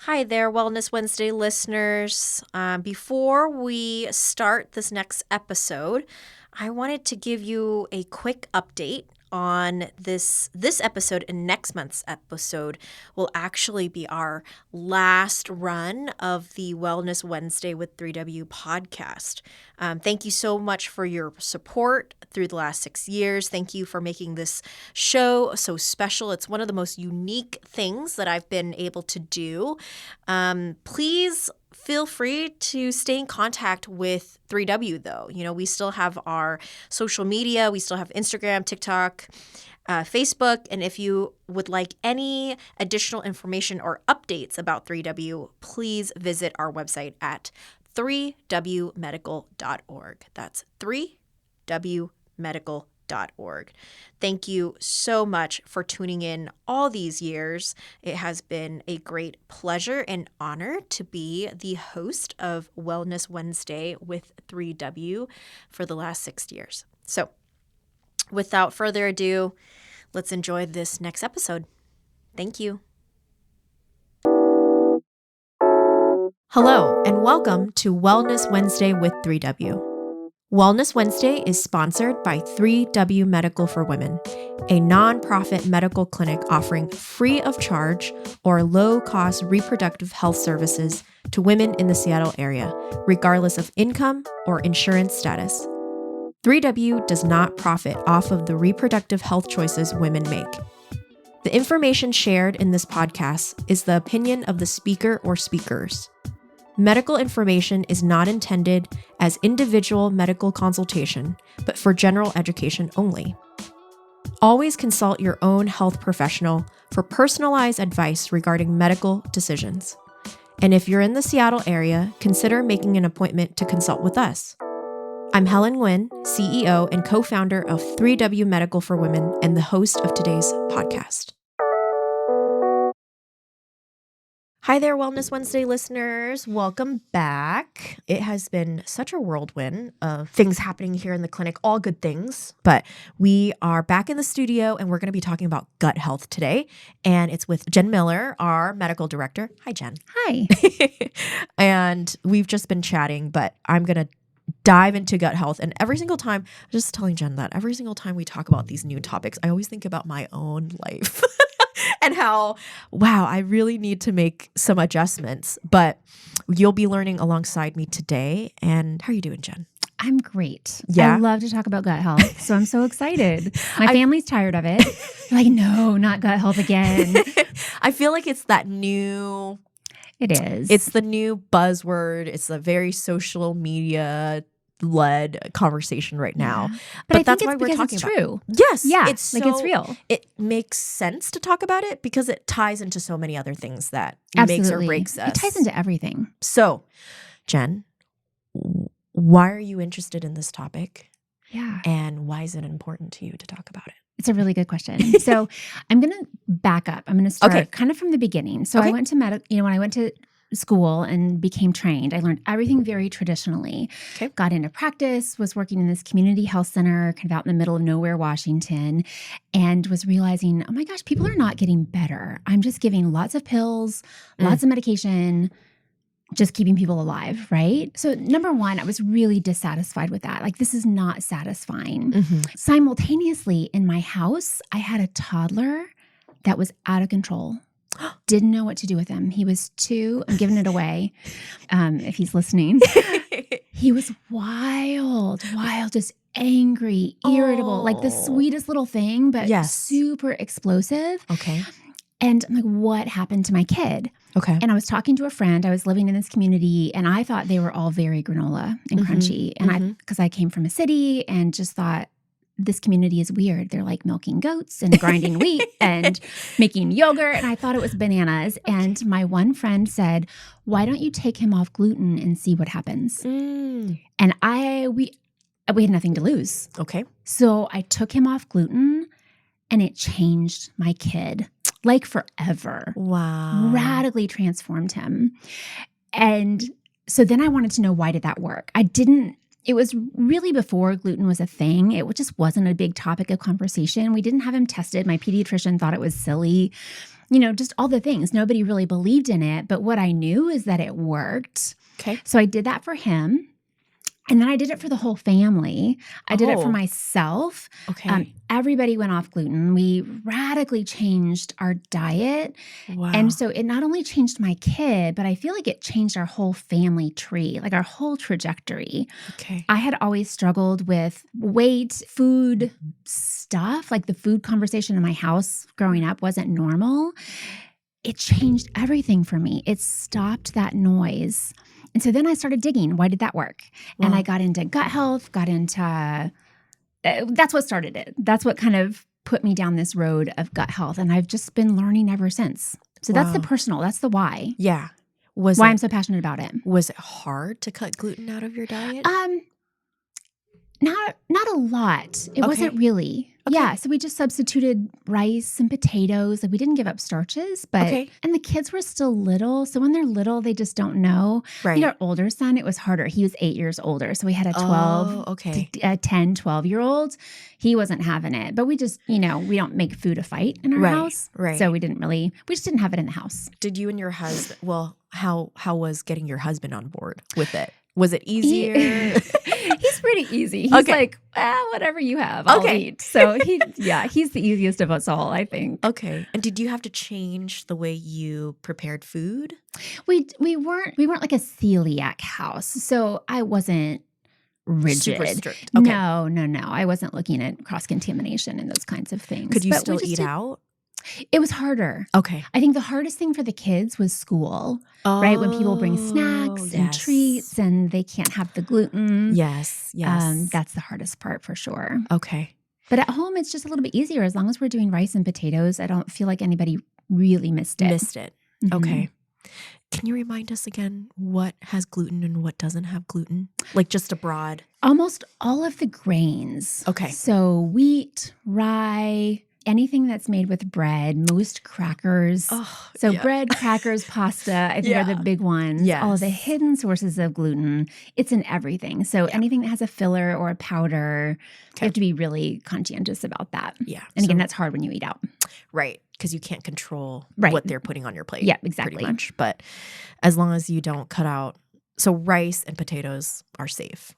Hi there, Wellness Wednesday listeners. Before we start this next episode, I wanted to give you a quick update on this episode, and next month's episode will actually be our last run of the Wellness Wednesday with 3W podcast. Thank you so much for your support through the last 6 years. Thank you for making this show so special. It's one of the most unique things that I've been able to do. Please feel free to stay in contact with 3W though. You know, we still have our social media. We still have Instagram, TikTok, Facebook. And if you would like any additional information or updates about 3W, please visit our website at 3wmedical.org. That's 3wmedical.org. Thank you so much for tuning in all these years. It has been a great pleasure and honor to be the host of Wellness Wednesday with 3W for the last 6 years. So without further ado, let's enjoy this next episode. Thank you. Hello, and welcome to Wellness Wednesday with 3W. Wellness Wednesday is sponsored by 3W Medical for Women, a nonprofit medical clinic offering free of charge or low-cost reproductive health services to women in the Seattle area, regardless of income or insurance status. 3W does not profit off of the reproductive health choices women make. The information shared in this podcast is the opinion of the speaker or speakers. Medical information is not intended as individual medical consultation, but for general education only. Always consult your own health professional for personalized advice regarding medical decisions. And if you're in the Seattle area, consider making an appointment to consult with us. I'm Helen Nguyen, CEO and co-founder of 3W Medical for Women and the host of today's podcast. Hi there, Wellness Wednesday listeners. Welcome back. It has been such a whirlwind of things happening here in the clinic, all good things. But we are back in the studio and we're going to be talking about gut health today. And it's with Jen Miller, our medical director. Hi, Jen. Hi. And we've just been chatting, but I'm going to dive into gut health. And every single time, I'm just telling Jen that every single time we talk about these new topics, I always think about my own life. And how, wow, I really need to make some adjustments. But you'll be learning alongside me today. And how are you doing, Jen? I'm great. Yeah? I love to talk about gut health, so I'm so excited. My family's tired of it. They're like, no, not gut health again. I feel like it's that new... It is. It's the new buzzword. It's a very social media led conversation right now. Yeah. But that's I why think we're it's talking about true. Yes. Yeah. It's it's real. It makes sense to talk about it because it ties into so many other things that Absolutely. makes or breaks us. It ties into everything. So, Jen, why are you interested in this topic? Yeah. And why is it important to you to talk about it? It's a really good question. So I'm going to back up. I'm going to start kind of from the beginning. So I went to when I went to school and became trained, I learned everything very traditionally. Okay. Got into practice, was working in this community health center kind of out in the middle of nowhere, Washington, and was realizing, oh my gosh, people are not getting better. I'm just giving lots of pills, lots of medication, just keeping people alive, right? So number one, I was really dissatisfied with that. Like, this is not satisfying. Mm-hmm. Simultaneously, in my house, I had a toddler that was out of control. Didn't know what to do with him. He was 2. I'm giving it away if he's listening. He was wild, just angry, irritable, like the sweetest little thing, but super explosive. Okay. And I'm like, what happened to my kid? Okay. And I was talking to a friend. I was living in this community, and I thought they were all very granola and crunchy. And because I came from a city and just thought, this community is weird. They're like milking goats and grinding wheat and making yogurt. And I thought it was bananas. Okay. And my one friend said, why don't you take him off gluten and see what happens? And we had nothing to lose. Okay. So I took him off gluten and it changed my kid like forever. Wow. Radically transformed him. And so then I wanted to know, why did that work? It was really before gluten was a thing. It just wasn't a big topic of conversation. We didn't have him tested. My pediatrician thought it was silly. just all the things. Nobody really believed in it. But what I knew is that it worked. Okay. So I did that for him. And then I did it for the whole family. I did it for myself. Okay. Everybody went off gluten. We radically changed our diet. Wow. And so it not only changed my kid, but I feel like it changed our whole family tree, like our whole trajectory. Okay. I had always struggled with weight, food stuff, like the food conversation in my house growing up wasn't normal. It changed everything for me. It stopped that noise. And so then I started digging. Why did that work? Wow. And I got into gut health, that's what started it. That's what kind of put me down this road of gut health. And I've just been learning ever since. So that's the personal, that's the why. Yeah. I'm so passionate about it. Was it hard to cut gluten out of your diet? Not a lot. It wasn't really. Okay. Yeah. So we just substituted rice and potatoes. Like we didn't give up starches, but and the kids were still little. So when they're little, they just don't know. Right. Our older son, it was harder. He was 8 years older. So we had a 10, 12-year-old. He wasn't having it. But we just, we don't make food a fight in our house. Right. So we just didn't have it in the house. Did you and your husband, how was getting your husband on board with it? Was it easier? He's pretty easy. He's like, whatever you have, I'll eat. So he's the easiest of us all, I think. Okay. And did you have to change the way you prepared food? We weren't like a celiac house. So I wasn't rigid. Super strict. Okay. No. I wasn't looking at cross-contamination and those kinds of things. Could you still eat out? It was harder. Okay. I think the hardest thing for the kids was school, right? When people bring snacks and treats and they can't have the gluten. Yes. That's the hardest part for sure. Okay. But at home, it's just a little bit easier. As long as we're doing rice and potatoes, I don't feel like anybody really missed it. Mm-hmm. Okay. Can you remind us again what has gluten and what doesn't have gluten? Like just a broad. Almost all of the grains. Okay. So wheat, rye, anything that's made with bread, most crackers. Bread, crackers, pasta, I think are the big ones. Yes. All of the hidden sources of gluten, it's in everything. So anything that has a filler or a powder, you have to be really conscientious about that. Yeah. And again, that's hard when you eat out. Right. Because you can't control what they're putting on your plate. Yeah, exactly. Pretty much. But as long as you don't cut out. So rice and potatoes are safe.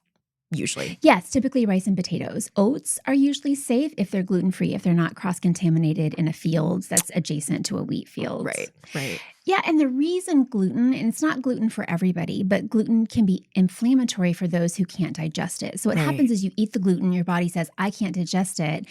Usually. Yes, typically rice and potatoes. Oats are usually safe if they're gluten-free, if they're not cross-contaminated in a field that's adjacent to a wheat field. Right. Yeah, and the reason gluten, and it's not gluten for everybody, but gluten can be inflammatory for those who can't digest it. So what happens is you eat the gluten, your body says, I can't digest it.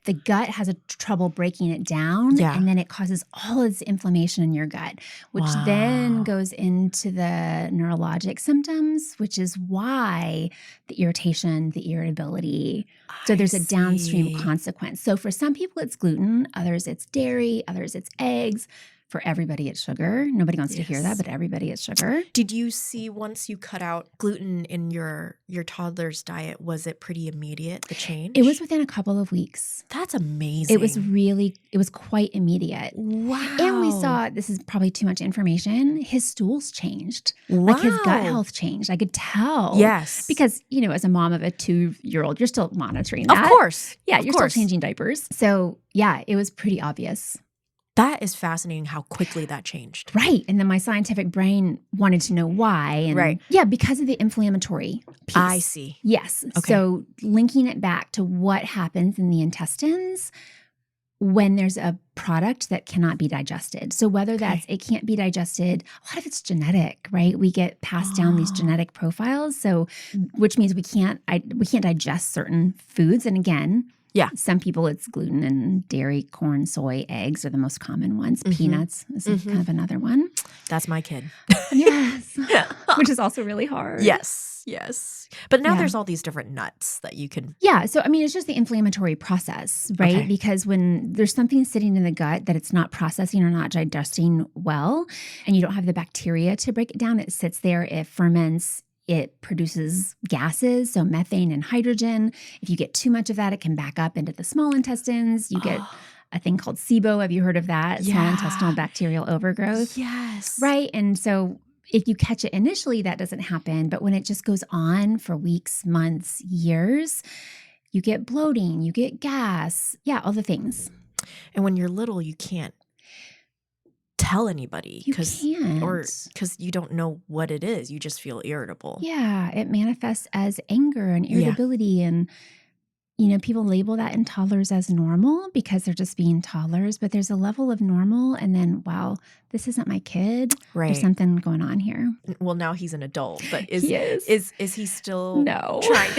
The gut has trouble breaking it down, and then it causes all this inflammation in your gut, which then goes into the neurologic symptoms, which is why the irritation, the irritability. So there's a downstream consequence. So for some people, it's gluten. Others, it's dairy. Others, it's eggs. For everybody, it's sugar. Nobody wants to hear that, but everybody, it's sugar. Did you see once you cut out gluten in your toddler's diet, was it pretty immediate, the change? It was within a couple of weeks. That's amazing. It was quite immediate. Wow. And we saw, this is probably too much information, his stools changed. Wow. Like his gut health changed. I could tell. Yes. Because, as a mom of a 2-year-old, you're still monitoring that. Of course. Yeah, you're still changing diapers. So yeah, it was pretty obvious. That is fascinating how quickly that changed. Right. And then my scientific brain wanted to know why. And yeah, because of the inflammatory piece. I see. Yes. Okay. So linking it back to what happens in the intestines when there's a product that cannot be digested. So whether that's it can't be digested, a lot of it's genetic, right? We get passed down these genetic profiles. So which means we can't digest certain foods. And again, some people it's gluten and dairy, corn, soy, eggs are the most common ones. Peanuts is kind of another one. That's my kid. Yes. Which is also really hard. Yes. But now there's all these different nuts that you can. Yeah. So, it's just the inflammatory process, right? Okay. Because when there's something sitting in the gut that it's not processing or not digesting well, and you don't have the bacteria to break it down, it sits there, it ferments. It produces gases, so methane and hydrogen. If you get too much of that, it can back up into the small intestines. You get a thing called SIBO. Have you heard of that? Yeah. Small intestinal bacterial overgrowth. Yes. Right. And so if you catch it initially, that doesn't happen. But when it just goes on for weeks, months, years, you get bloating, you get gas. Yeah, all the things. And when you're little, you can't tell anybody You can't. because you don't know what it is. You just feel irritable. Yeah, it manifests as anger and Yeah. irritability. And, people label that in toddlers as normal because they're just being toddlers. But there's a level of normal. And then, wow, this isn't my kid. Right. There's something going on here. Well, now he's an adult, but He is he still No. trying?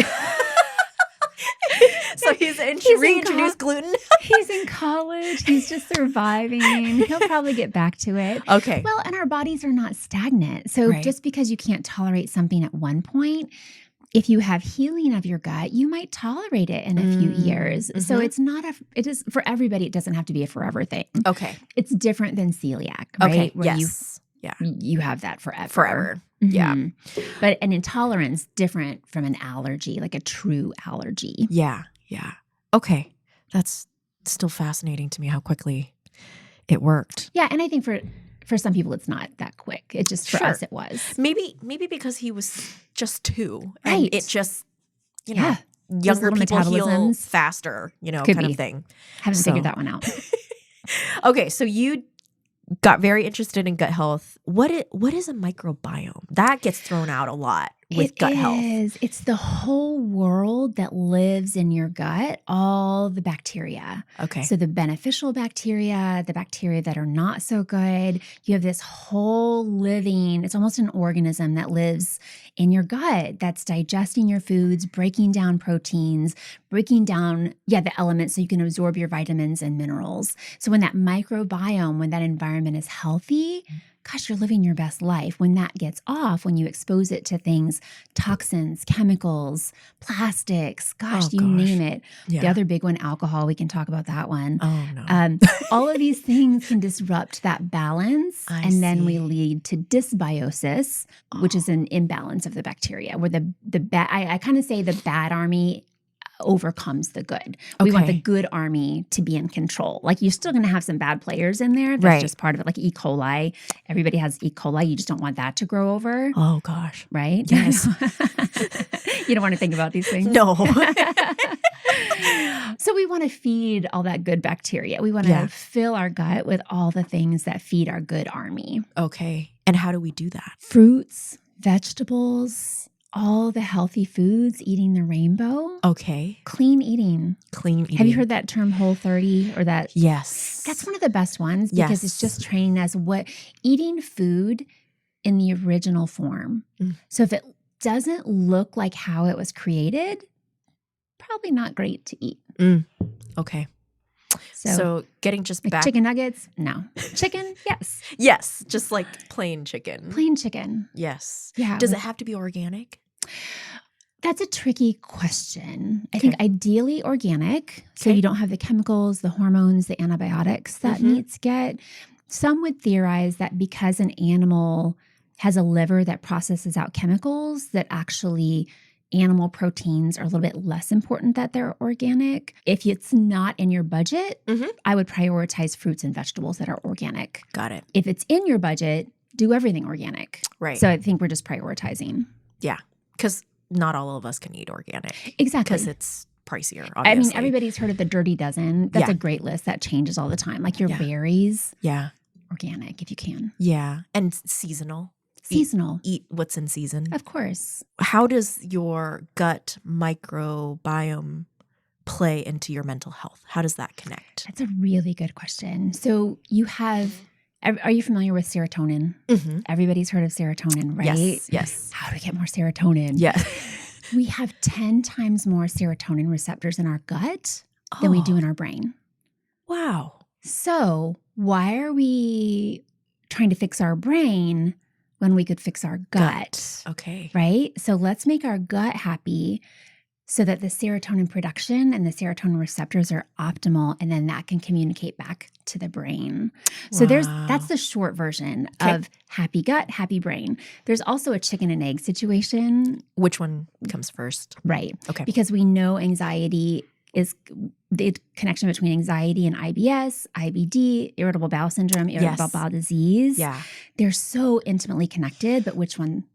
So he's reintroduced gluten? He's in college. He's just surviving. He'll probably get back to it. Okay. Well, and our bodies are not stagnant. So Right. just because you can't tolerate something at one point, if you have healing of your gut, you might tolerate it in a few years. Mm-hmm. So it is for everybody. It doesn't have to be a forever thing. Okay. It's different than celiac, right? Okay. Where Yes. you have that forever. Forever. Mhm. Yeah. But an intolerance different from an allergy, like a true allergy. Yeah. Yeah. Okay. That's still fascinating to me how quickly it worked. Yeah, and I think for some people it's not that quick. It just for Sure. us it was. Maybe because he was just 2. Right. And it just, Yeah. younger little people heal metabolisms. faster, Could kind be. of thing. Haven't figured that one out. Okay, so you got very interested in gut health. What is a microbiome? That gets thrown out a lot with gut health. It's the whole world that lives in your gut, all the bacteria. Okay. So the beneficial bacteria, the bacteria that are not so good. You have this whole living, it's almost an organism that lives in your gut that's digesting your foods, breaking down proteins, breaking down, the elements so you can absorb your vitamins and minerals. So when that microbiome, when that environment is healthy, gosh, you're living your best life. When that gets off, when you expose it to things, toxins, chemicals, plastics, you name it. Yeah. The other big one, alcohol, we can talk about that one. Oh, no. All of these things can disrupt that balance. And then we lead to dysbiosis, which is an imbalance of the bacteria, where I kind of say the bad army overcomes the good. We want the good army to be in control. Like you're still going to have some bad players in there. That's just part of it. Like E. coli. Everybody has E. coli. You just don't want that to grow over. Oh, gosh. Right? Yes. You don't want to think about these things. No. So we want to feed all that good bacteria. We want to fill our gut with all the things that feed our good army. Okay. And how do we do that? Fruits, vegetables, all the healthy foods, eating the rainbow. Okay. Clean eating. Have you heard that term Whole30 or that? Yes. That's one of the best ones because it's just training as eating food in the original form. So if it doesn't look like how it was created, probably not great to eat. Okay. So getting just like back. Chicken nuggets? No. Chicken? Yes. Yes. Just like plain chicken. Plain chicken. Yes. Yeah. Does it have to be organic? That's a tricky question. I think ideally organic, so you don't have the chemicals, the hormones, the antibiotics that meats get. Some would theorize that because an animal has a liver that processes out chemicals, that actually animal proteins are a little bit less important that they're organic. If it's not in your budget, I would prioritize fruits and vegetables that are organic. Got it. If it's in your budget, do everything organic. Right. So I think we're just prioritizing. Yeah. Because not all of us can eat organic. Exactly. Because it's pricier, obviously. I mean, everybody's heard of the Dirty Dozen. That's a great list that changes all the time. Like your berries. Yeah. Organic if you can. Yeah. And seasonal. Seasonal. Eat what's in season. Of course. How does your gut microbiome play into your mental health? How does that connect? That's a really good question. So you have, are you familiar with serotonin? Everybody's heard of serotonin, right? Yes. How do we get more serotonin? Yeah. We have 10 times more serotonin receptors in our gut than we do in our brain. Wow. So why are we trying to fix our brain when we could fix our gut? Okay. Right? So let's make our gut happy so that the serotonin production and the serotonin receptors are optimal, and then that can communicate back to the brain. So that's the short version of happy gut, happy brain. There's also a chicken and egg situation. Which one comes first? Right. Okay. Because we know anxiety is the connection between anxiety and IBS, IBD, irritable bowel syndrome, irritable bowel disease. Yeah. They're so intimately connected, but which one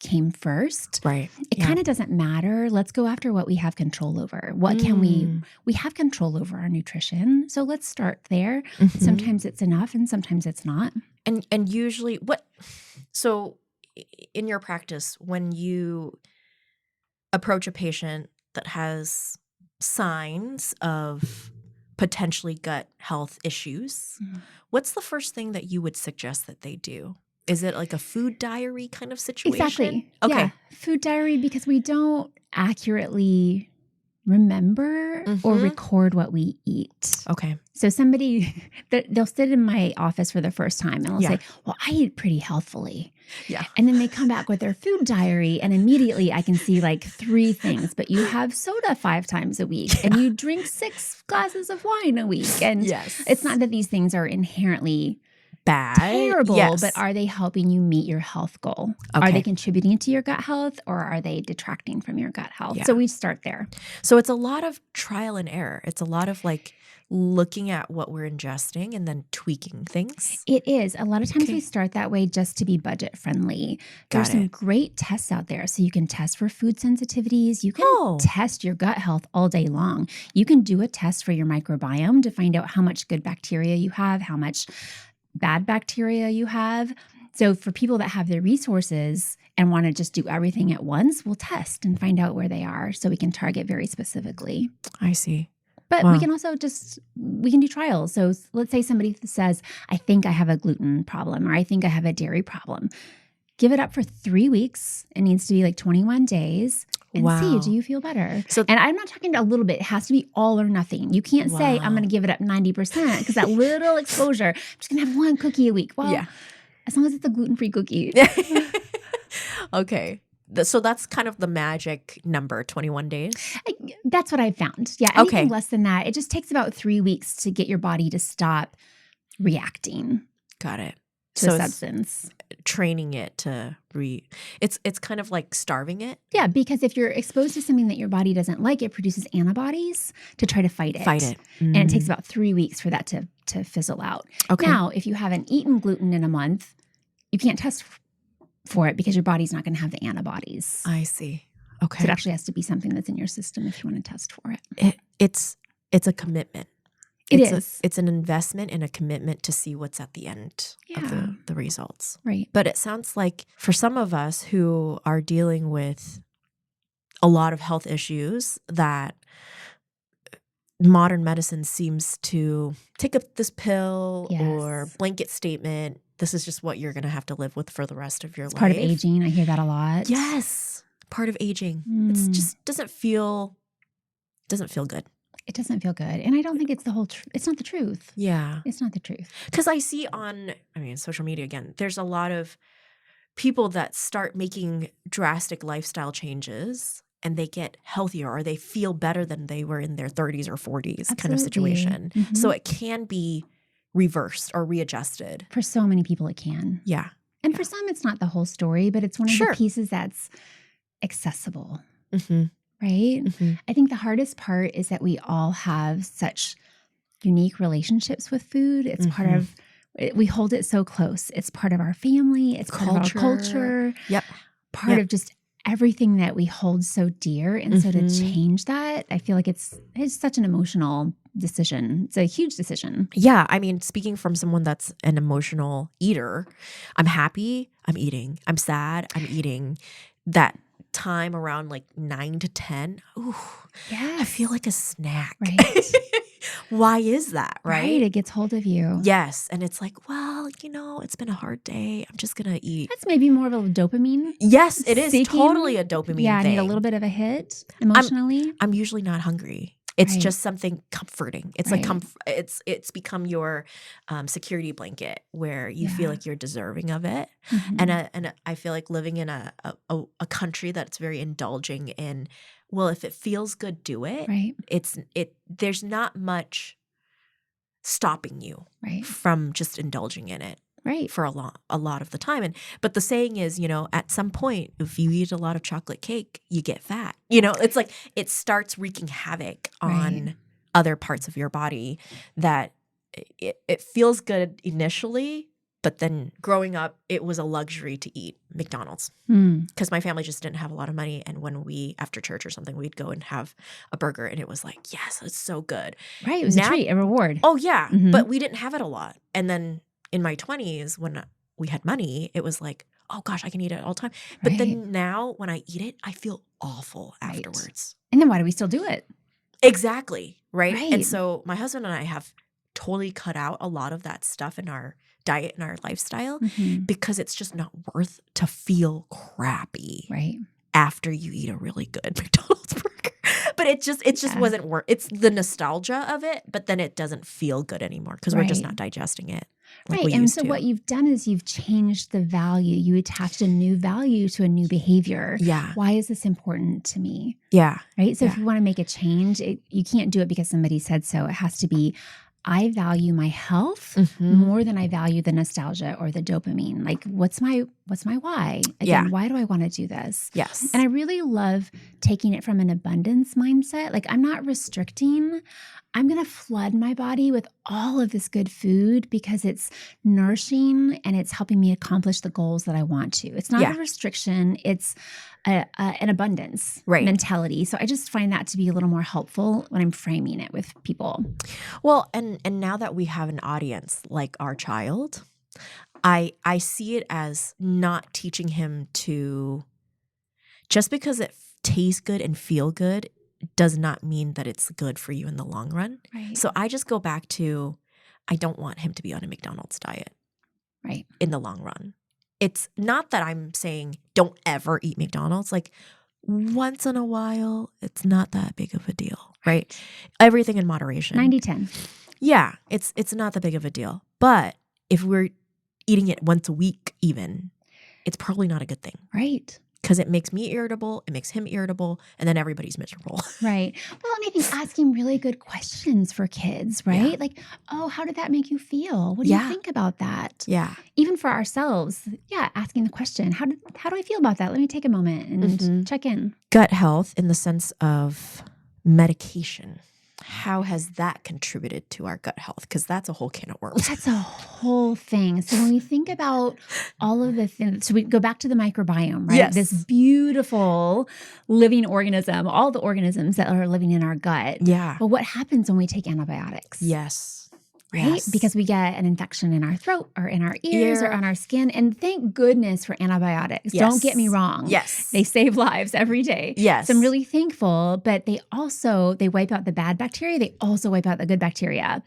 came first. Right. It kind of doesn't matter. Let's go after what we have control over. What can we have control over our nutrition. So let's start there. Sometimes it's enough and sometimes it's not. And usually so in your practice, when you approach a patient that has signs of potentially gut health issues, what's the first thing that you would suggest that they do? Is it like a food diary kind of situation? Exactly. Okay. Yeah. Food diary, because we don't accurately remember or record what we eat. Okay. So somebody, they'll sit in my office for the first time and they'll say, well, I eat pretty healthfully. Yeah. And then they come back with their food diary and immediately I can see like 3 things, but you have soda 5 times a week and you drink 6 glasses of wine a week. And it's not that these things are inherently bad, terrible, but are they helping you meet your health goal? Okay. Are they contributing to your gut health or are they detracting from your gut health? Yeah. So we start there. So it's a lot of trial and error. It's a lot of like looking at what we're ingesting and then tweaking things. It is. A lot of times we start that way just to be budget friendly. There's some great tests out there. So you can test for food sensitivities. You can test your gut health all day long. You can do a test for your microbiome to find out how much good bacteria you have, how much bad bacteria you have. So for people that have the resources and want to just do everything at once, we'll test and find out where they are so we can target very specifically. I see. But we can also we can do trials. So let's say somebody says, I think I have a gluten problem or I think I have a dairy problem. Give it up for 3 weeks. It needs to be like 21 days. And see, do you feel better? So, and I'm not talking a little bit. It has to be all or nothing. You can't say, I'm going to give it up 90% because that little exposure, I'm just going to have 1 cookie a week. Well, as long as it's a gluten-free cookie. Okay. So that's kind of the magic number, 21 days? That's what I've found. Yeah, anything less than that, it just takes about 3 weeks to get your body to stop reacting. Got it. To a substance. Training it to it's kind of like starving it. Yeah, because if you're exposed to something that your body doesn't like, it produces antibodies to try to fight it. And it takes about 3 weeks for that to fizzle out. Okay. Now, if you haven't eaten gluten in a month, you can't test for it because your body's not going to have the antibodies. I see. Okay. So it actually has to be something that's in your system if you want to test for it. It's a commitment. It's an investment and a commitment to see what's at the end of the results. Right. But it sounds like for some of us who are dealing with a lot of health issues that modern medicine seems to take up this pill or blanket statement. This is just what you're going to have to live with for the rest of your life. It's part of aging. I hear that a lot. Yes. Part of aging. It just doesn't feel good. It doesn't feel good. And I don't think it's the whole truth. It's not the truth. Yeah. It's not the truth. Because I see social media again, there's a lot of people that start making drastic lifestyle changes and they get healthier or they feel better than they were in their 30s or 40s kind of situation. So it can be reversed or readjusted. For so many people, it can. Yeah. And for some, it's not the whole story, but it's one of the pieces that's accessible. Right? I think the hardest part is that we all have such unique relationships with food. It's part of, we hold it so close. It's part of our family. It's part of our culture. Yep. Part of just everything that we hold so dear. And so to change that, I feel like it's such an emotional decision. It's a huge decision. Yeah. I mean, speaking from someone that's an emotional eater, I'm happy, I'm eating. I'm sad, I'm eating. That time around like 9 to 10, I feel like a snack. Right. Why is that, right? It gets hold of you. Yes. And it's like, well, it's been a hard day. I'm just going to eat. That's maybe more of a dopamine. Yes, it is totally a dopamine thing. I need a little bit of a hit emotionally. I'm usually not hungry. It's just something comforting. It's like it's become your security blanket where you feel like you're deserving of it. And I feel like living in a country that's very indulging in, well, if it feels good, do it. Right. There's not much stopping you from just indulging in it. Right. For a lot of the time. But the saying is, at some point, if you eat a lot of chocolate cake, you get fat. It's like it starts wreaking havoc on other parts of your body that it feels good initially, But then growing up, it was a luxury to eat McDonald's because my family just didn't have a lot of money. And when we, after church or something, we'd go and have a burger and it was like, yes, it's so good. Right. It was a treat, a reward. Oh, yeah. But we didn't have it a lot. And then in my 20s, when we had money, it was like, oh gosh, I can eat it all the time. But then now when I eat it, I feel awful afterwards. And then why do we still do it? Exactly. Right. And so my husband and I have totally cut out a lot of that stuff in our diet and our lifestyle because it's just not worth to feel crappy after you eat a really good McDonald's burger. But it just wasn't worth. It's the nostalgia of it, but then it doesn't feel good anymore because we're just not digesting it. Like we used to. What you've done is you've changed the value. You attached a new value to a new behavior. Yeah. Why is this important to me? Yeah. Right. So if you want to make a change, you can't do it because somebody said so. It has to be, I value my health more than I value the nostalgia or the dopamine. Like, what's my why? Again, why do I want to do this? Yes. And I really love taking it from an abundance mindset. Like, I'm not restricting. I'm going to flood my body with all of this good food because it's nourishing and it's helping me accomplish the goals that I want to. It's not a restriction. It's an abundance mentality. So I just find that to be a little more helpful when I'm framing it with people. Well, and now that we have an audience like our child, I see it as not teaching him to, just because it tastes good and feel good does not mean that it's good for you in the long run. Right. So I just go back to, I don't want him to be on a McDonald's diet in the long run. It's not that I'm saying don't ever eat McDonald's. Like once in a while, it's not that big of a deal, right? Everything in moderation. 90-10. Yeah, it's not that big of a deal. But if we're eating it once a week even, it's probably not a good thing. Right. Because it makes me irritable, it makes him irritable, and then everybody's miserable. Right. Well, and I think asking really good questions for kids, right? Yeah. Like, oh, how did that make you feel? What do you think about that? Yeah. Even for ourselves, asking the question, how do I feel about that? Let me take a moment and check in. Gut health in the sense of medication. How has that contributed to our gut health? Because that's a whole can of worms. That's a whole thing. So when we think about all of the things, so we go back to the microbiome, right? Yes. This beautiful living organism, all the organisms that are living in our gut. Yeah. Well, what happens when we take antibiotics? Yes. Right? Yes. Because we get an infection in our throat or in our ears or on our skin. And thank goodness for antibiotics. Yes. Don't get me wrong. Yes. They save lives every day. Yes. So I'm really thankful, but they wipe out the bad bacteria. They also wipe out the good bacteria.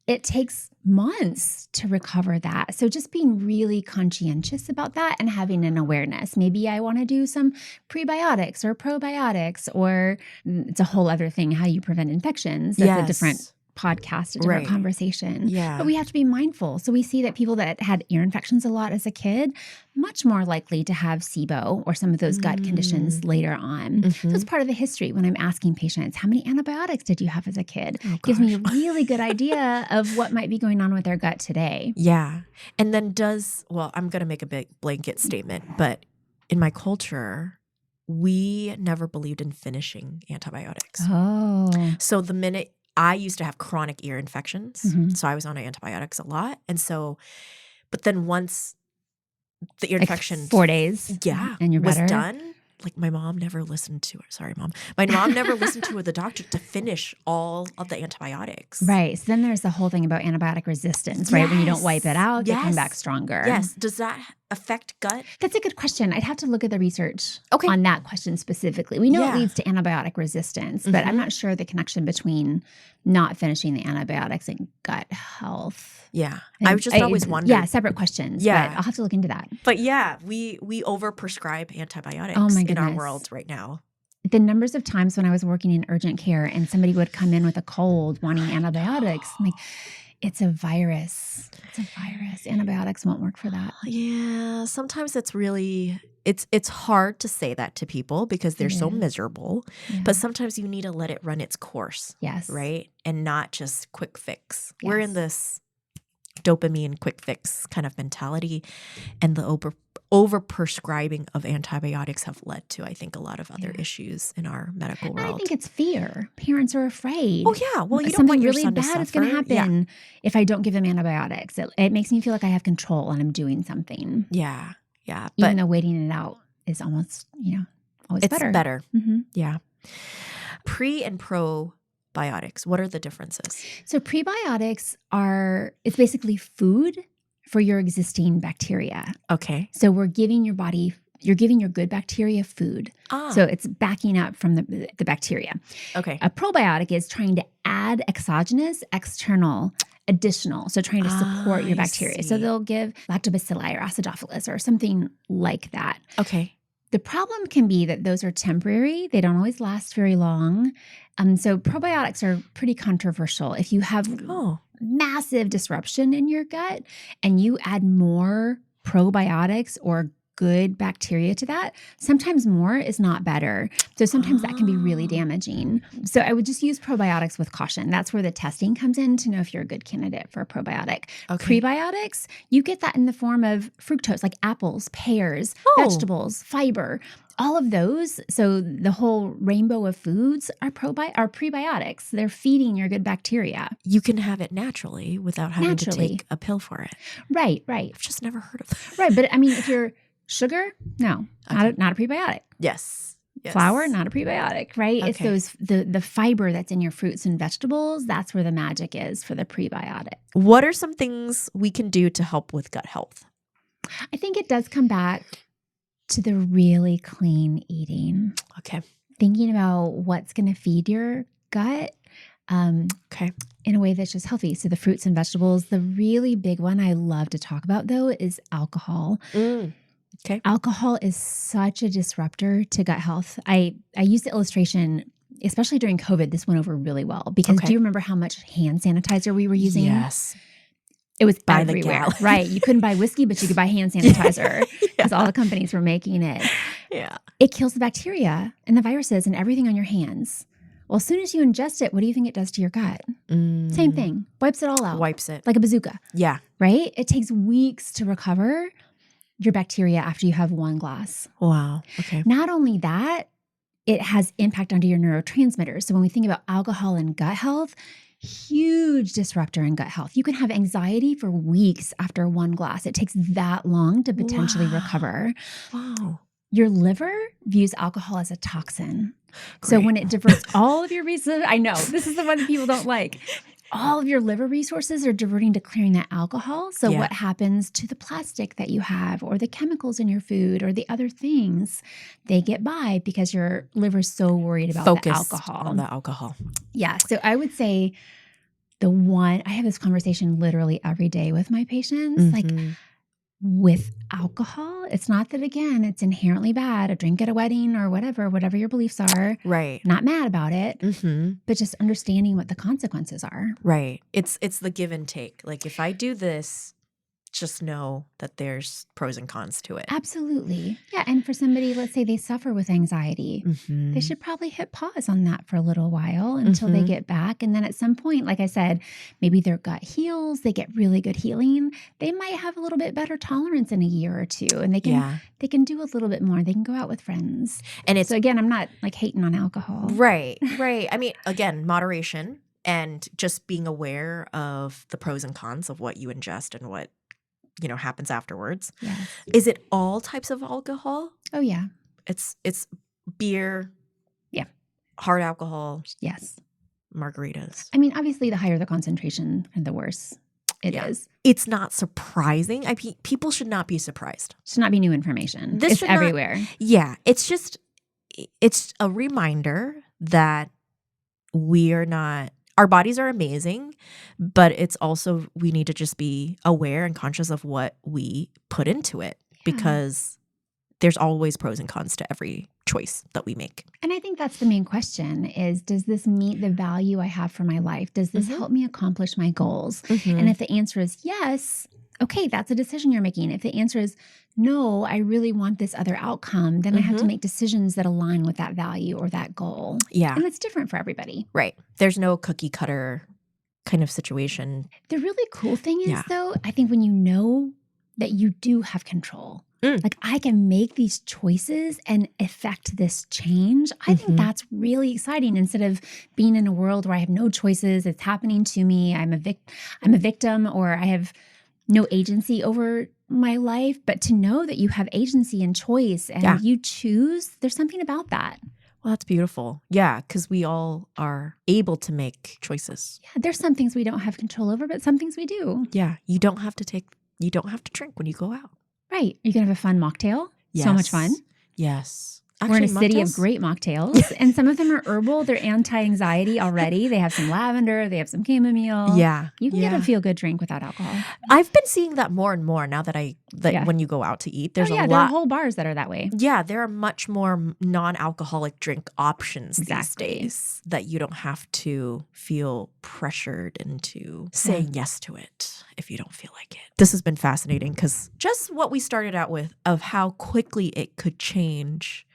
It takes months to recover that. So just being really conscientious about that and having an awareness. Maybe I want to do some prebiotics or probiotics, or it's a whole other thing, how you prevent infections. That's a different podcast, a different conversation. Yeah. But we have to be mindful. So we see that people that had ear infections a lot as a kid, much more likely to have SIBO or some of those gut conditions later on. So it's part of the history when I'm asking patients, how many antibiotics did you have as a kid? Gives me a really good idea of what might be going on with their gut today. Yeah. And then I'm going to make a big blanket statement, but in my culture, we never believed in finishing antibiotics. Oh. So the minute I used to have chronic ear infections, so I was on antibiotics a lot. And so, but then once the ear infection 4 days, and you're was better. done, like my mom never listened to her. Sorry, Mom. My mom never listened to the doctor to finish all of the antibiotics. Right. So then there's the whole thing about antibiotic resistance, right? When you don't wipe it out, they come back stronger. Yes. Does that affect gut? That's a good question. I'd have to look at the research on that question specifically. We know it leads to antibiotic resistance, but I'm not sure the connection between not finishing the antibiotics and gut health. Yeah. I was just always wondering. Yeah, separate questions. Yeah. But I'll have to look into that. But yeah, we overprescribe antibiotics in our world right now. The numbers of times when I was working in urgent care and somebody would come in with a cold wanting antibiotics, I'm like, it's a virus. It's a virus. Antibiotics won't work for that. Yeah. Sometimes it's hard to say that to people because they're so miserable. Yeah. But sometimes you need to let it run its course. Yes. Right? And not just quick fix. Yes. We're in this dopamine quick fix kind of mentality, and the overprescribing of antibiotics have led to, I think, a lot of other issues in our medical world. And I think it's fear. Parents are afraid. Oh, yeah. Well, you don't Something want your really son to bad is going to suffer. happen if I don't give him antibiotics. It makes me feel like I have control and I'm doing something. Yeah. Yeah. Even though waiting it out is almost, always better. It's better. Mm-hmm. Yeah. Pre and probiotics, what are the differences? So prebiotics it's basically food for your existing bacteria. Okay. So you're giving your good bacteria food. So it's backing up from the bacteria. Okay. A probiotic is trying to add exogenous, external, additional. So trying to support your bacteria. So they'll give lactobacilli or acidophilus or something like that. Okay. The problem can be that those are temporary. They don't always last very long. So probiotics are pretty controversial. If you have massive disruption in your gut and you add more probiotics or good bacteria to that, sometimes more is not better. So sometimes that can be really damaging. So I would just use probiotics with caution. That's where the testing comes in to know if you're a good candidate for a probiotic. Okay. Prebiotics, you get that in the form of fructose, like apples, pears, vegetables, fiber, all of those. So the whole rainbow of foods are prebiotics. They're feeding your good bacteria. You can have it naturally without having to take a pill for it. Right. I've just never heard of that. Right. But I mean, if you're sugar, no, not a prebiotic. Yes. Flour, not a prebiotic, right? Okay. It's those the fiber that's in your fruits and vegetables. That's where the magic is for the prebiotic. What are some things we can do to help with gut health? I think it does come back to the really clean eating. Okay. Thinking about what's going to feed your gut. Okay. In a way that's just healthy. So the fruits and vegetables. The really big one I love to talk about though is alcohol. Okay. Alcohol is such a disruptor to gut health. I used the illustration, especially during COVID. This went over really well because do you remember how much hand sanitizer we were using? Yes. It was by everywhere, the gallon. Right? You couldn't buy whiskey, but you could buy hand sanitizer because all the companies were making it. Yeah. It kills the bacteria and the viruses and everything on your hands. Well, as soon as you ingest it, what do you think it does to your gut? Same thing. Wipes it all out. Wipes it. Like a bazooka. Yeah. Right? It takes weeks to recover your bacteria after you have one glass. Wow. Okay. Not only that, it has impact onto your neurotransmitters. So when we think about alcohol and gut health, huge disruptor in gut health. You can have anxiety for weeks after one glass. It takes that long to potentially recover. Wow. Your liver views alcohol as a toxin. Great. So when it diverts all of your resources, I know, this is the one that people don't like. All of your liver resources are diverting to clearing that alcohol. So what happens to the plastic that you have or the chemicals in your food or the other things? They get by because your liver's so worried about the alcohol. On the alcohol. Yeah. So I would say I have this conversation literally every day with my patients. Like with alcohol, it's not that, again, it's inherently bad, a drink at a wedding or whatever your beliefs are. Right. Not mad about it, but just understanding what the consequences are. Right. It's the give and take. Like if I do this, just know that there's pros and cons to it. Absolutely. Yeah. And for somebody, let's say they suffer with anxiety, they should probably hit pause on that for a little while until they get back. And then at some point, like I said, maybe their gut heals, they get really good healing. They might have a little bit better tolerance in a year or two, and they can do a little bit more. They can go out with friends. And so again, I'm not like hating on alcohol. Right. Right. I mean, again, moderation and just being aware of the pros and cons of what you ingest and what happens afterwards. Yes. Is it all types of alcohol? Oh, yeah. It's beer. Yeah. Hard alcohol. Yes. Margaritas. I mean, obviously, the higher the concentration, the worse it is. It's not surprising. People should not be surprised. It should not be new information. It's everywhere. It's a reminder that our bodies are amazing, but it's also, we need to just be aware and conscious of what we put into it because there's always pros and cons to every choice that we make. And I think that's the main question is, does this meet the value I have for my life? Does this help me accomplish my goals? And if the answer is yes, okay, that's a decision you're making. If the answer is no, I really want this other outcome, then I have to make decisions that align with that value or that goal. Yeah. And it's different for everybody. Right. There's no cookie cutter kind of situation. The really cool thing is though, I think when you know that you do have control, Like I can make these choices and affect this change. I think that's really exciting instead of being in a world where I have no choices. It's happening to me. I'm a victim, or I have no agency over my life. But to know that you have agency and choice and you choose, there's something about that. Well, that's beautiful. Yeah, because we all are able to make choices. Yeah, there's some things we don't have control over, but some things we do. Yeah, you don't have to drink when you go out. Right. You're going to have a fun mocktail. Yes. So much fun. Yes. We're in a city of great mocktails, and some of them are herbal. They're anti-anxiety already. They have some lavender. They have some chamomile. Yeah. You can get a feel-good drink without alcohol. I've been seeing that more and more now that when you go out to eat, there's a lot. There are whole bars that are that way. Yeah, there are much more non-alcoholic drink options these days that you don't have to feel pressured into saying yes to it if you don't feel like it. This has been fascinating because just what we started out with of how quickly it could change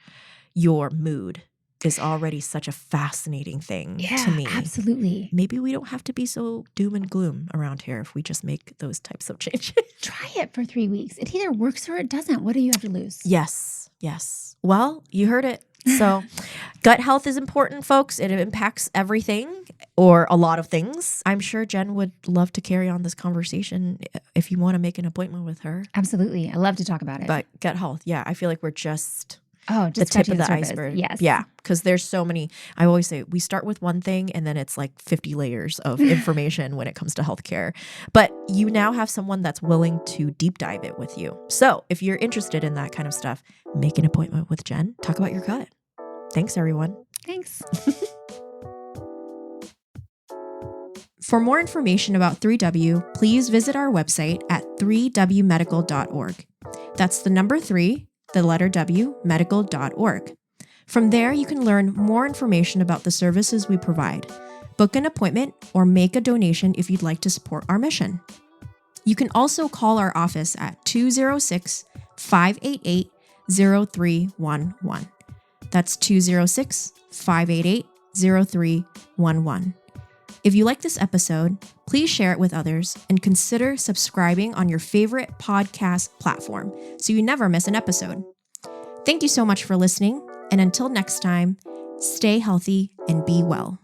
your mood is already such a fascinating thing to me. Absolutely. Maybe we don't have to be so doom and gloom around here if we just make those types of changes. Try it for 3 weeks. It either works or it doesn't. What do you have to lose? Yes. Well, you heard it. So gut health is important, folks. It impacts everything or a lot of things. I'm sure Jen would love to carry on this conversation if you want to make an appointment with her. Absolutely. I love to talk about it. But gut health, I feel like we're just the tip of the iceberg. Yes. Yeah. Because there's so many. I always say we start with one thing and then it's like 50 layers of information when it comes to healthcare. But you now have someone that's willing to deep dive it with you. So if you're interested in that kind of stuff, make an appointment with Jen. Talk about your gut. Thanks, everyone. Thanks. For more information about 3W, please visit our website at 3wmedical.org. That's the number 3, the letter W, medical.org. From there, you can learn more information about the services we provide, book an appointment, or make a donation if you'd like to support our mission. You can also call our office at 206-588-0311. That's 206-588-0311. If you like this episode, please share it with others and consider subscribing on your favorite podcast platform so you never miss an episode. Thank you so much for listening, and until next time, stay healthy and be well.